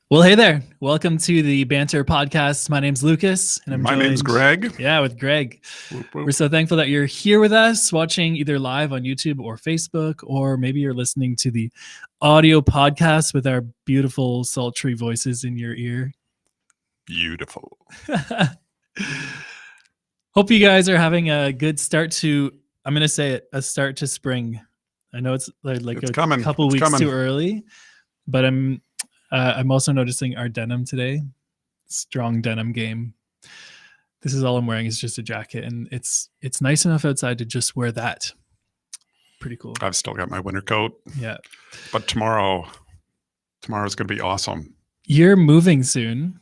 Well, hey there. Welcome to the Banter podcast. My name's Lucas. And My name's Greg. Yeah, with Greg. Whoop, whoop. We're so thankful that you're here with us, watching either live on YouTube or Facebook, or maybe you're listening to the audio podcast with our beautiful, sultry voices in your ear. Beautiful. Hope you guys are having a good start to, I'm going to say it, a start to spring. I know it's like It's a coming. couple It's weeks coming. too early, but I'm also noticing our denim today. Strong denim game. This is all I'm wearing is just a jacket, and it's nice enough outside to just wear that. Pretty cool. I've still got my winter coat, Yeah. but tomorrow's going to be awesome. You're moving soon,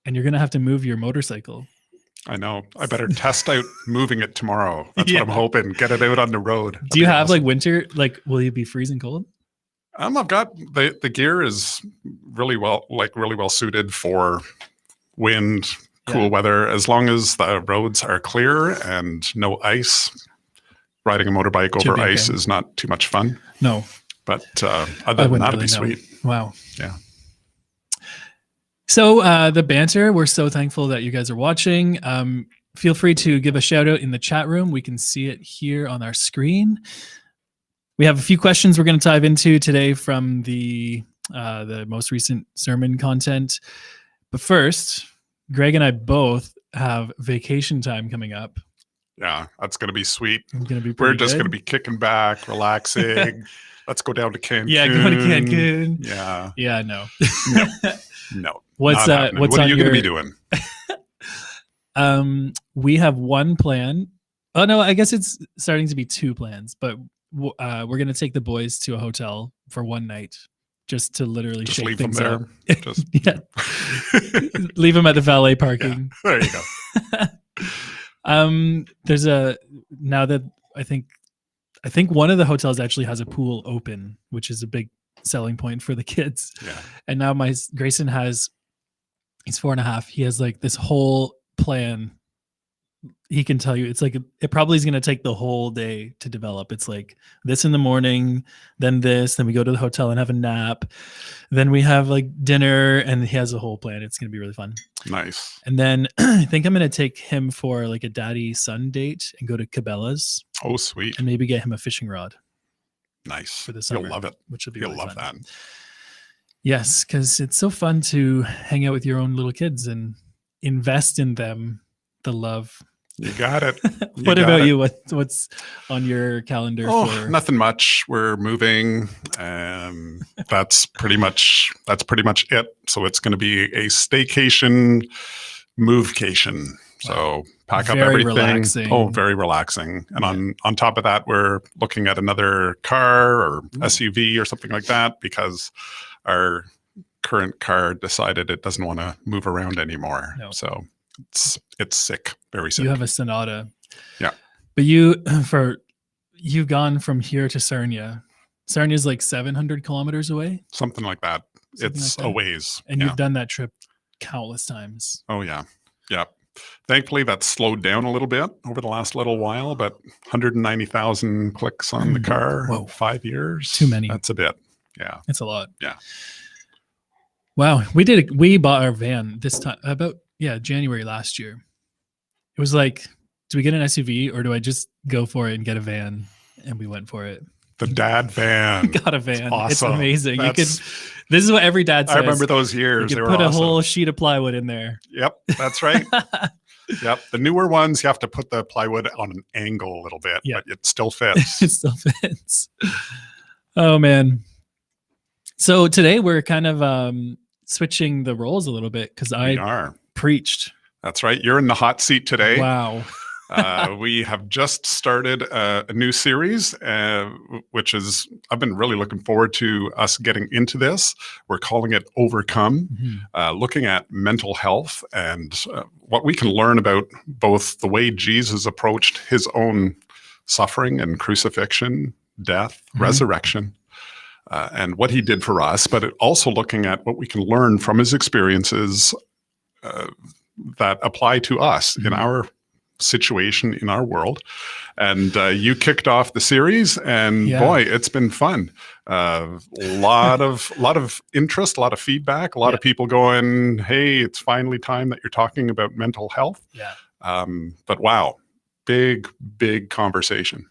and you're going to have to move your motorcycle. I know. I better test out moving it tomorrow. That's Yeah. what I'm hoping. Get it out on the road. Do you have like winter? Like, will you be freezing cold? I've got the gear is really well suited for wind, cool weather, as long as the roads are clear and no ice. Riding a motorbike over ice is not too much fun. No. But other than that, it'd be sweet. Wow. Yeah. So the banter, we're so thankful that you guys are watching. Feel free to give a shout out in the chat room. We can see it here on our screen. We have a few questions we're going to dive into today from the most recent sermon content. But first, Greg and I both have vacation time coming up. Yeah, that's going to be sweet. We're just going to be kicking back, relaxing. Let's go down to Cancun. Yeah, go to Cancun. Yeah. Yeah, no. No. What are you going to be doing? We have one plan. Oh, no, I guess it's starting to be two plans, but we're going to take the boys to a hotel for one night just to literally just shake leave things them there. up. Just Yeah. Leave them at the valet parking. Yeah, there you go. There's now that I think one of the hotels actually has a pool open, which is a big selling point for the kids. Yeah. And now Grayson he's 4.5. He has like this whole plan. He can tell you it's like it probably is going to take the whole day to develop. It's like this in the morning, then this, then we go to the hotel and have a nap, then we have like dinner, and he has a whole plan. It's going to be really fun. Nice. And then I think I'm going to take him for like a daddy-son date and go to Cabela's. Oh, sweet. And maybe get him a fishing rod. Nice. For the summer. You'll love it. Which will be You'll really love fun. that. Yes, because it's so fun to hang out with your own little kids and invest in them the love. You got it. What about you? What's on your calendar? Nothing much. We're moving. That's pretty much it. So it's going to be a staycation, movecation. So pack up everything. Relaxing. Oh, very relaxing. And on top of that, we're looking at another car or SUV or something like that because our current car decided it doesn't want to move around anymore. No. So it's sick, very sick. You have a Sonata. Yeah. But you've gone from here to Sarnia. Sarnia is like 700 kilometers away. Something like that. It's a ways. And you've done that trip countless times. Oh, yeah. Yeah. Thankfully, that's slowed down a little bit over the last little while, but 190,000 clicks on the car. Whoa. 5 years. Too many. That's a bit. Yeah. It's a lot. Yeah. Wow. We bought our van this time about January last year. It was like, do we get an SUV or do I just go for it and get a van? And we went for it. The dad van. We got a van. It's awesome. It's amazing. This is what every dad says. I remember those years. You they could were put awesome. a whole sheet of plywood in there. Yep, that's right. Yep. The newer ones, you have to put the plywood on an angle a little bit, but it still fits. It still fits. Oh, man. So today we're kind of switching the roles a little bit because I preached. That's right. You're in the hot seat today. Wow. We have just started a new series, which is, I've been really looking forward to us getting into this. We're calling it Overcome, looking at mental health and what we can learn about both the way Jesus approached his own suffering and crucifixion, death, resurrection, and what he did for us, but also looking at what we can learn from his experiences that apply to us in our situation in our world. And you kicked off the series, and boy, it's been fun. A lot of interest, a lot of feedback, a lot of people going, "Hey, it's finally time that you're talking about mental health." Yeah. But wow, big conversation.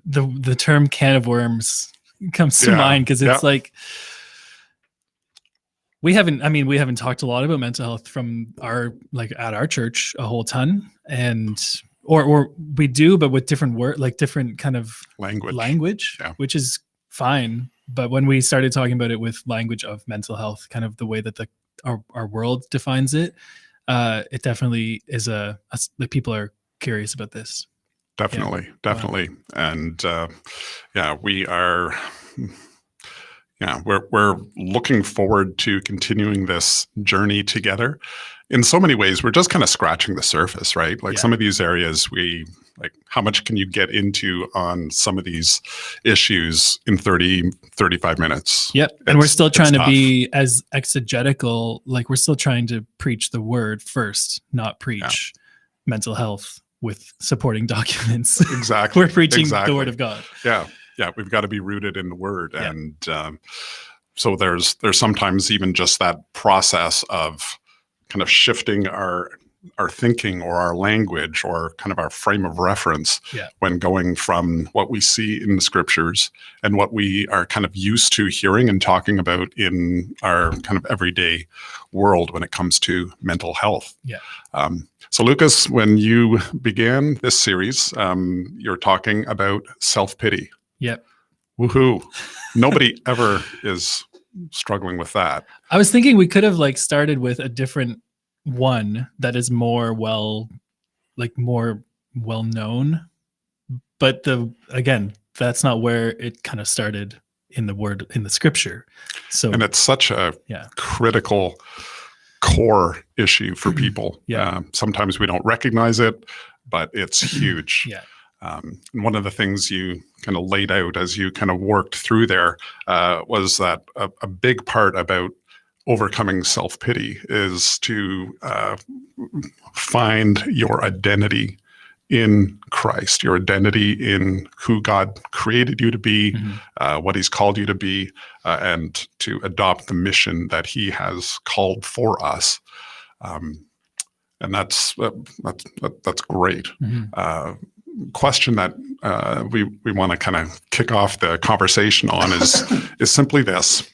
The term "can of worms" comes to mind, because it's like we haven't talked a lot about mental health from at our church a whole ton, and or we do, but with different different kind of language, which is fine. But when we started talking about it with language of mental health, kind of the way that our world defines it, it definitely is like people are curious about this. Definitely. And we are. Yeah, we're looking forward to continuing this journey together. In so many ways, we're just kind of scratching the surface, right? Like some of these areas, how much can you get into on some of these issues in 30, 35 minutes? Yep. And we're still trying to be as exegetical, like we're still trying to preach the word first, not preach mental health with supporting documents. Exactly. We're preaching the word of God. Yeah, we've got to be rooted in the word. And so there's sometimes even just that process of kind of shifting our thinking or our language or kind of our frame of reference when going from what we see in the scriptures and what we are kind of used to hearing and talking about in our kind of everyday world when it comes to mental health. Yeah. So Lucas, when you began this series, you're talking about self-pity. Yep. Woohoo. Nobody ever is struggling with that. I was thinking we could have started with a different one that is more well known. But again, that's not where it kind of started in the scripture. So and it's such a critical core issue for people. Sometimes we don't recognize it, but it's huge. And one of the things you kind of laid out as you kind of worked through there was that a big part about overcoming self-pity is to find your identity in Christ, your identity in who God created you to be, what he's called you to be, and to adopt the mission that he has called for us. And that's great. Question that we want to kind of kick off the conversation on is simply this.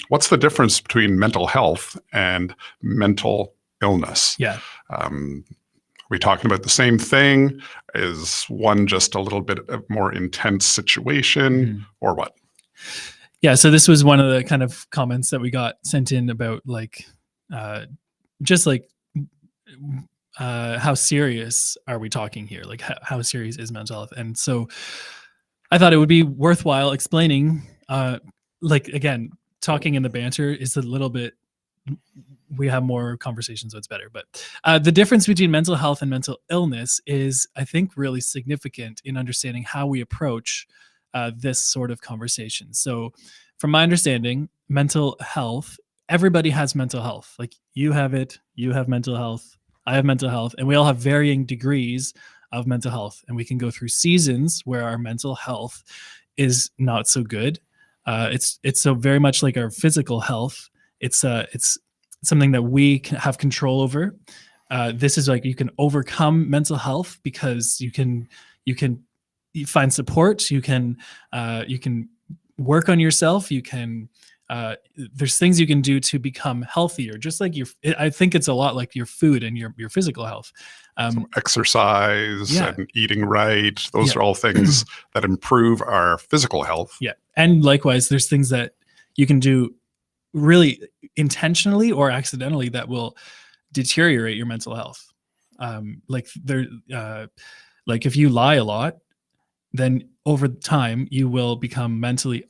What's the difference between mental health and mental illness? Are we talking about the same thing? Is one just a little bit of more intense situation or what? Yeah, so this was one of the kind of comments that we got sent in about how serious are we talking here? Like how serious is mental health? And so I thought it would be worthwhile explaining, again, talking in the banter is a little bit, we have more conversations, so it's better. But the difference between mental health and mental illness is, I think, really significant in understanding how we approach this sort of conversation. So from my understanding, mental health, everybody has mental health. Like you have it, you have mental health, I have mental health, and we all have varying degrees of mental health. And we can go through seasons where our mental health is not so good. It's so very much like our physical health. It's something that we can have control over. This is like you can overcome mental health because you find support. You can work on yourself. You can. There's things you can do to become healthier, just like I think it's a lot like your food and your physical health. Exercise and eating right. Those are all things that improve our physical health. Yeah. And likewise, there's things that you can do really intentionally or accidentally that will deteriorate your mental health. Like if you lie a lot, then over time you will become mentally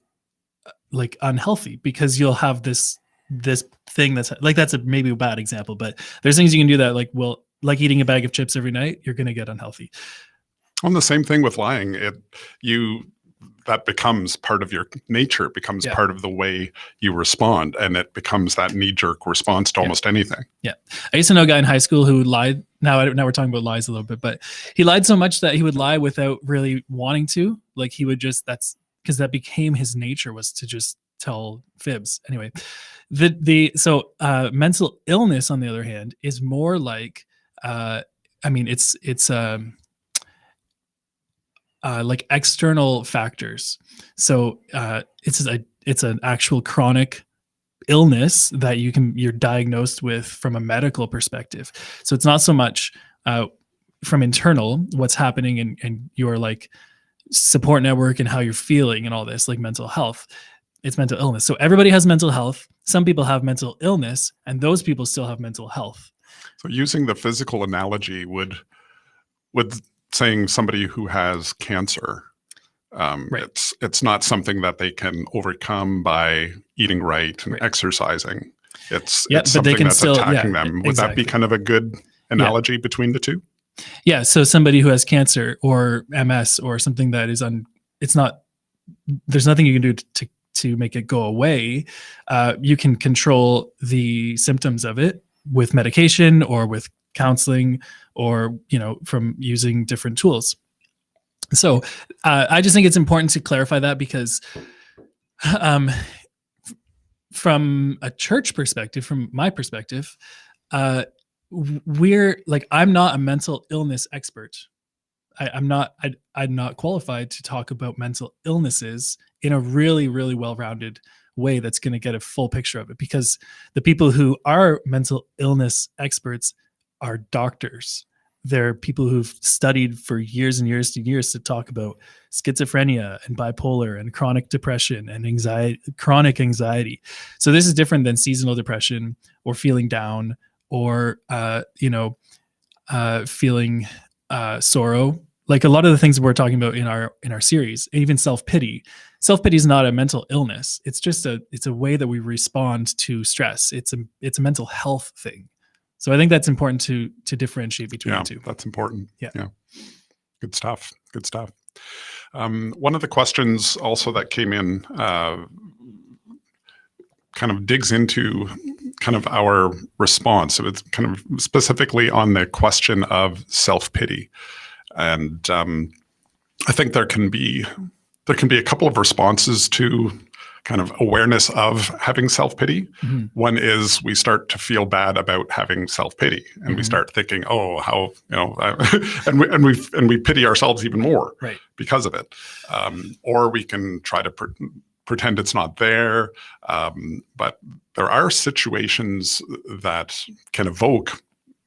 unhealthy because you'll have this thing that's maybe a bad example, but there's things you can do that like eating a bag of chips every night, you're going to get unhealthy. On the same thing with lying, that becomes part of your nature. It becomes part of the way you respond, and it becomes that knee-jerk response to almost anything. Yeah. I used to know a guy in high school who lied now we're talking about lies a little bit, but he lied so much that he would lie without really wanting to. Like he would just, that's because that became his nature, was to just tell fibs. Anyway, so mental illness, on the other hand, is more like, it's like external factors. So it's an actual chronic illness that you're diagnosed with from a medical perspective. So it's not so much from internal, what's happening in your like support network and how you're feeling and all this, like mental health. It's mental illness. So everybody has mental health. Some people have mental illness, and those people still have mental health. So using the physical analogy, would saying somebody who has cancer, right, it's not something that they can overcome by eating right and exercising. It's something that's attacking them. Would that be kind of a good analogy between the two? Yeah. So somebody who has cancer or MS or something that is there's nothing you can do to make it go away. You can control the symptoms of it with medication or with counseling, or from using different tools. So I just think it's important to clarify that, because from a church perspective, from my perspective, we're like, I'm not a mental illness expert. I'm not qualified to talk about mental illnesses in a really, really well-rounded way that's going to get a full picture of it, because the people who are mental illness experts are doctors. They're people who've studied for years and years and years to talk about schizophrenia and bipolar and chronic depression and chronic anxiety. So this is different than seasonal depression or feeling down or feeling sorrow. Like a lot of the things we're talking about in our series, even self-pity. Self-pity is not a mental illness. It's just it's a way that we respond to stress. It's a mental health thing. So I think that's important to differentiate between the two. That's important. Yeah. Good stuff. One of the questions also that came in kind of digs into kind of our response. It's kind of specifically on the question of self-pity. And I think there can be a couple of responses to kind of awareness of having self-pity. Mm-hmm. One is we start to feel bad about having self-pity, and mm-hmm. we start thinking, oh, how, and we pity ourselves even more because of it. Or we can try to pretend it's not there. But there are situations that can evoke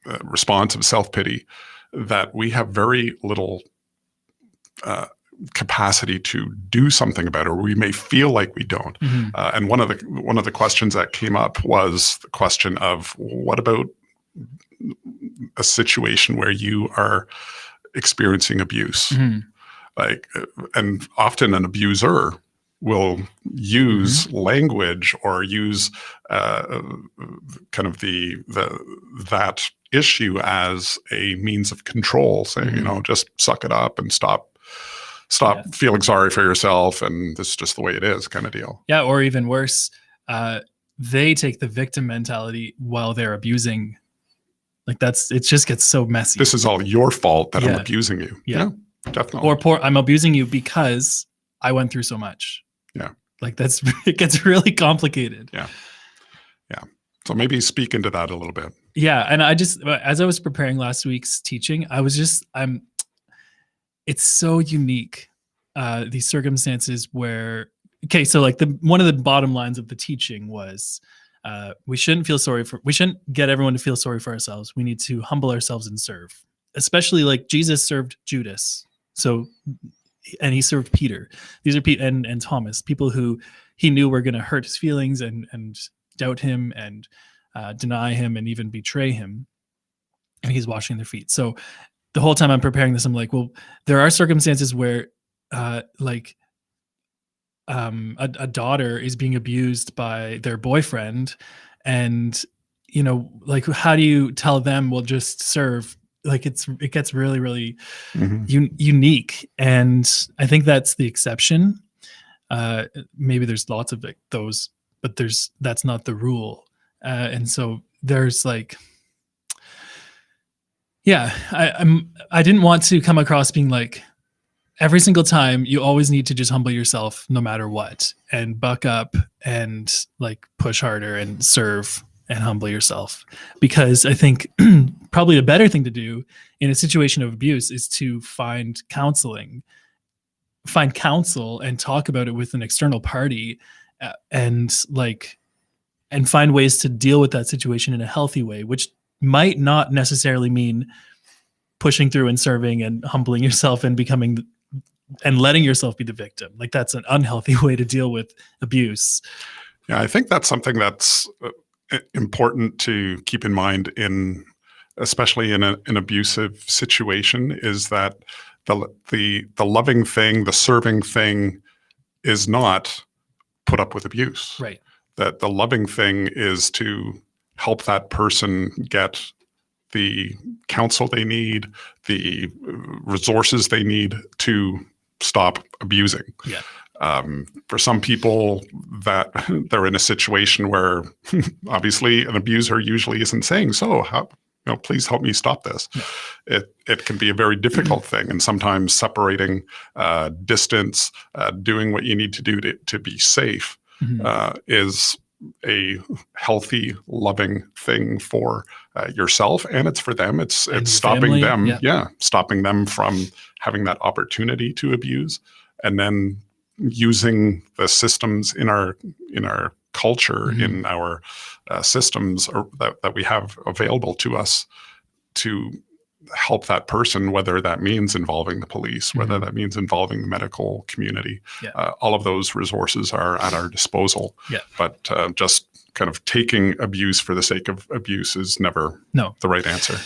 a response of self-pity that we have very little capacity to do something about, or we may feel like we don't. Mm-hmm. And one of the questions that came up was the question of, what about a situation where you are experiencing abuse? Mm-hmm. And often an abuser will use mm-hmm. language or use kind of that issue as a means of control, saying, mm-hmm. Just suck it up and stop feeling sorry for yourself, and this is just the way it is, kind of deal. Yeah, or even worse, they take the victim mentality while they're abusing. Like it just gets so messy. This is all your fault that I'm abusing you. Yeah, definitely. Or I'm abusing you because I went through so much. Yeah. Like it gets really complicated. Yeah. So maybe speak into that a little bit. Yeah. And as I was preparing last week's teaching, it's so unique, these circumstances where, so like one of the bottom lines of the teaching was, we shouldn't get everyone to feel sorry for ourselves. We need to humble ourselves and serve, especially like Jesus served Judas. And he served Peter. These are Pete and Thomas, people who he knew were going to hurt his feelings and doubt him and deny him and even betray him. And he's washing their feet. So the whole time I'm preparing this, I'm like, well, there are circumstances where a daughter is being abused by their boyfriend, and like, how do you tell them, well, just serve? Like it gets really, really mm-hmm. unique. And I think that's the exception. Maybe there's lots of those, but that's not the rule. And so there's like, Yeah, I didn't want to come across being like, every single time you always need to just humble yourself no matter what, and buck up and like push harder and serve and humble yourself. Because I think probably a better thing to do in a situation of abuse is to find counsel and talk about it with an external party, and find ways to deal with that situation in a healthy way, which might not necessarily mean pushing through and serving and humbling yourself and becoming and letting yourself be the victim. Like, that's an unhealthy way to deal with abuse. Yeah, I think that's something that's important to keep in mind especially in an abusive situation, is that the loving thing, the serving thing, is not put up with abuse. Right. That the loving thing is to help that person get the counsel they need, the resources they need to stop abusing. Yeah. For some people, that they're in a situation where obviously an abuser usually isn't saying, so how, please help me stop this. Yeah. It can be a very difficult thing, and sometimes separating, distance, doing what you need to do to be safe is a healthy, loving thing for yourself, and it's for them. It's stopping family. them, stopping them from having that opportunity to abuse, and then using the systems in our culture, in our systems that we have available to us to help that person, whether that means involving the police, whether that means involving the medical community. All of those resources are at our disposal. But just kind of taking abuse for the sake of abuse is never the right answer.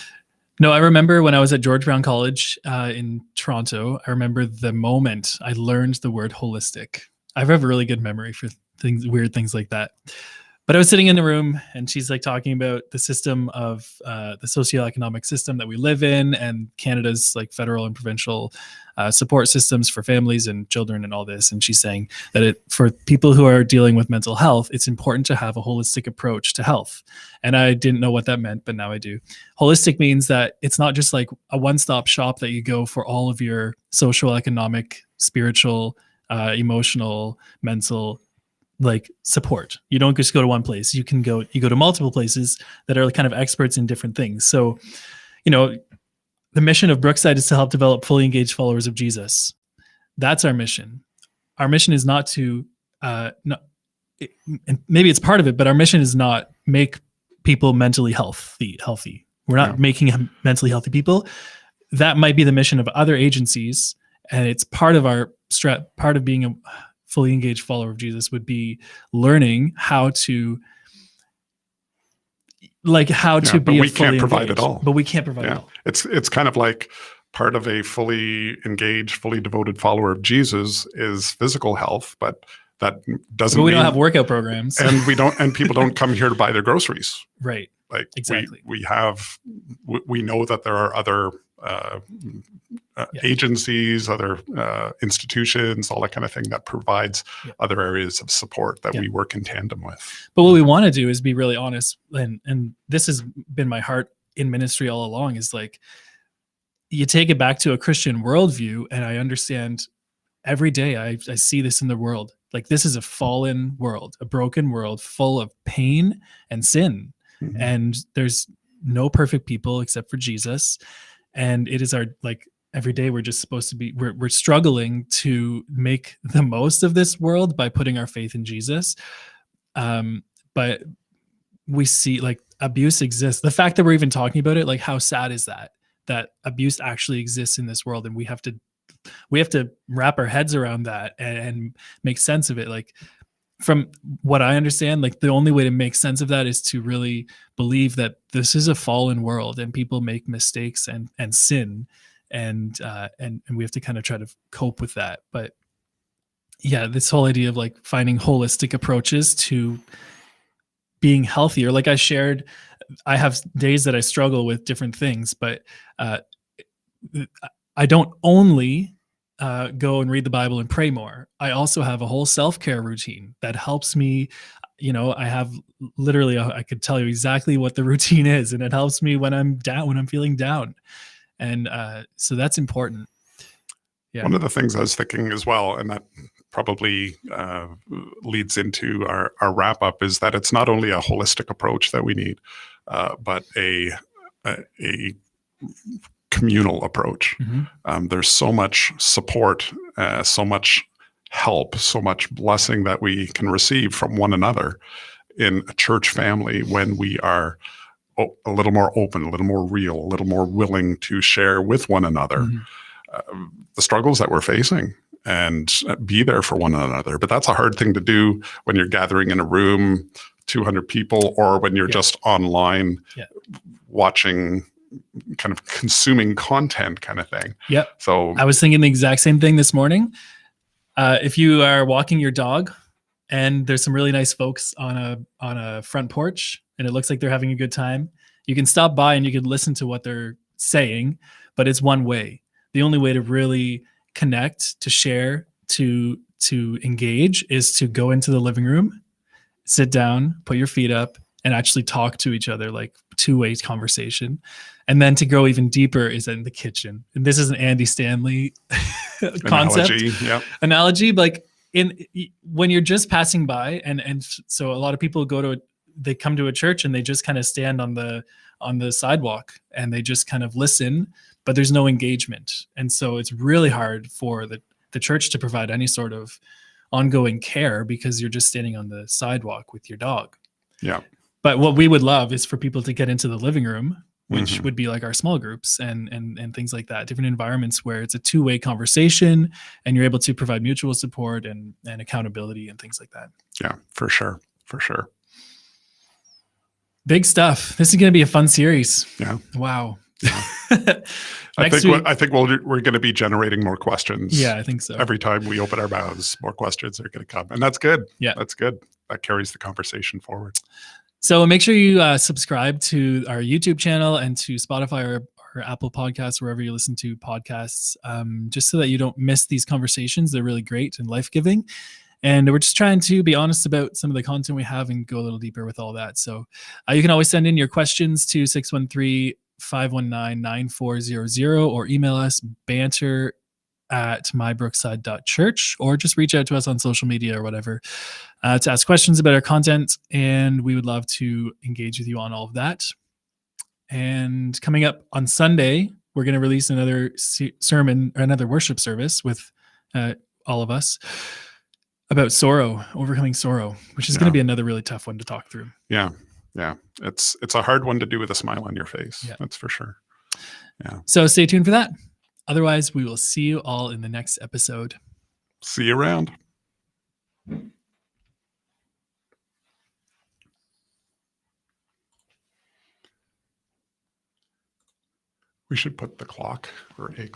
No, I remember when I was at George Brown College in Toronto, I remember the moment I learned the word holistic. I have a really good memory for weird things like that. But I was sitting in the room, and she's like talking about the system of the socioeconomic system that we live in, and Canada's like federal and provincial support systems for families and children and all this. And she's saying that for people who are dealing with mental health, it's important to have a holistic approach to health. And I didn't know what that meant, but now I do. Holistic means that it's not just like a one-stop shop that you go for all of your social, economic, spiritual, emotional, mental like support. You don't just go to one place. You go to multiple places that are kind of experts in different things. So, the mission of Brookside is to help develop fully engaged followers of Jesus. That's our mission. Our mission is not to, and maybe it's part of it, but our mission is not make people mentally healthy. We're not making mentally healthy people. That might be the mission of other agencies, and it's part of our part of being a fully engaged follower of Jesus would be learning how to be we can't provide it all. But we can't provide it all. It's kind of like part of a fully engaged, fully devoted follower of Jesus is physical health, but that doesn't mean don't have workout programs. and people don't come here to buy their groceries. Right. Like exactly. We know that there are other agencies, other institutions, all that kind of thing that provides other areas of support that we work in tandem with. But what we want to do is be really honest, and this has been my heart in ministry all along, is like, you take it back to a Christian worldview, and I understand every day I see this in the world. Like, this is a fallen world, a broken world full of pain and sin. And there's no perfect people except for Jesus. And it is our, like, every day we're just supposed to be, we're struggling to make the most of this world by putting our faith in Jesus. But we see, like, abuse exists. The fact that we're even talking about it, like, how sad is that abuse actually exists in this world, and we have to wrap our heads around that and make sense of it. Like, from what I understand, like, the only way to make sense of that is to really believe that this is a fallen world and people make mistakes and sin, and we have to kind of try to cope with that. But yeah, this whole idea of like finding holistic approaches to being healthier. Like I shared, I have days that I struggle with different things, but I don't only go and read the Bible and pray more. I also have a whole self-care routine that helps me. I have literally, I could tell you exactly what the routine is, and it helps me when I'm down, when I'm feeling down. And so that's important. Yeah. One of the things I was thinking as well, and that probably leads into our wrap up, is that it's not only a holistic approach that we need, but a communal approach. There's so much support, so much help, so much blessing that we can receive from one another in a church family when we are a little more open, a little more real, a little more willing to share with one another the struggles that we're facing and be there for one another. But that's a hard thing to do when you're gathering in a room, 200 people, or when you're just online watching, kind of consuming content kind of thing. Yep. So I was thinking the exact same thing this morning. If you are walking your dog and there's some really nice folks on a front porch and it looks like they're having a good time, you can stop by and you can listen to what they're saying, but it's one way. The only way to really connect, to share, to engage is to go into the living room, sit down, put your feet up, and actually talk to each other, like two-way conversation. And then to go even deeper is in the kitchen. And this is an Andy Stanley concept analogy. Like when you're just passing by, and so a lot of people they come to a church and they just kind of stand on the sidewalk and they just kind of listen, but there's no engagement. And so it's really hard for the church to provide any sort of ongoing care because you're just standing on the sidewalk with your dog. Yeah. But what we would love is for people to get into the living room, which would be like our small groups and things like that, different environments where it's a two-way conversation and you're able to provide mutual support and accountability and things like that. Yeah, for sure. For sure. Big stuff. This is going to be a fun series. Yeah. Wow. Yeah. I think we're going to be generating more questions. Yeah, I think so. Every time we open our mouths, more questions are going to come. And that's good. Yeah. That's good. That carries the conversation forward. So make sure you subscribe to our YouTube channel and to Spotify or Apple Podcasts, wherever you listen to podcasts, just so that you don't miss these conversations. They're really great and life-giving. And we're just trying to be honest about some of the content we have and go a little deeper with all that. So you can always send in your questions to 613-519-9400 or email us banter@mybrookside.church, or just reach out to us on social media or whatever to ask questions about our content. And we would love to engage with you on all of that. And coming up on Sunday, we're going to release another sermon or another worship service with all of us about sorrow, overcoming sorrow, which is going to be another really tough one to talk through. Yeah. Yeah. It's a hard one to do with a smile on your face. Yeah. That's for sure. Yeah. So stay tuned for that. Otherwise, we will see you all in the next episode. See you around. We should put the clock or a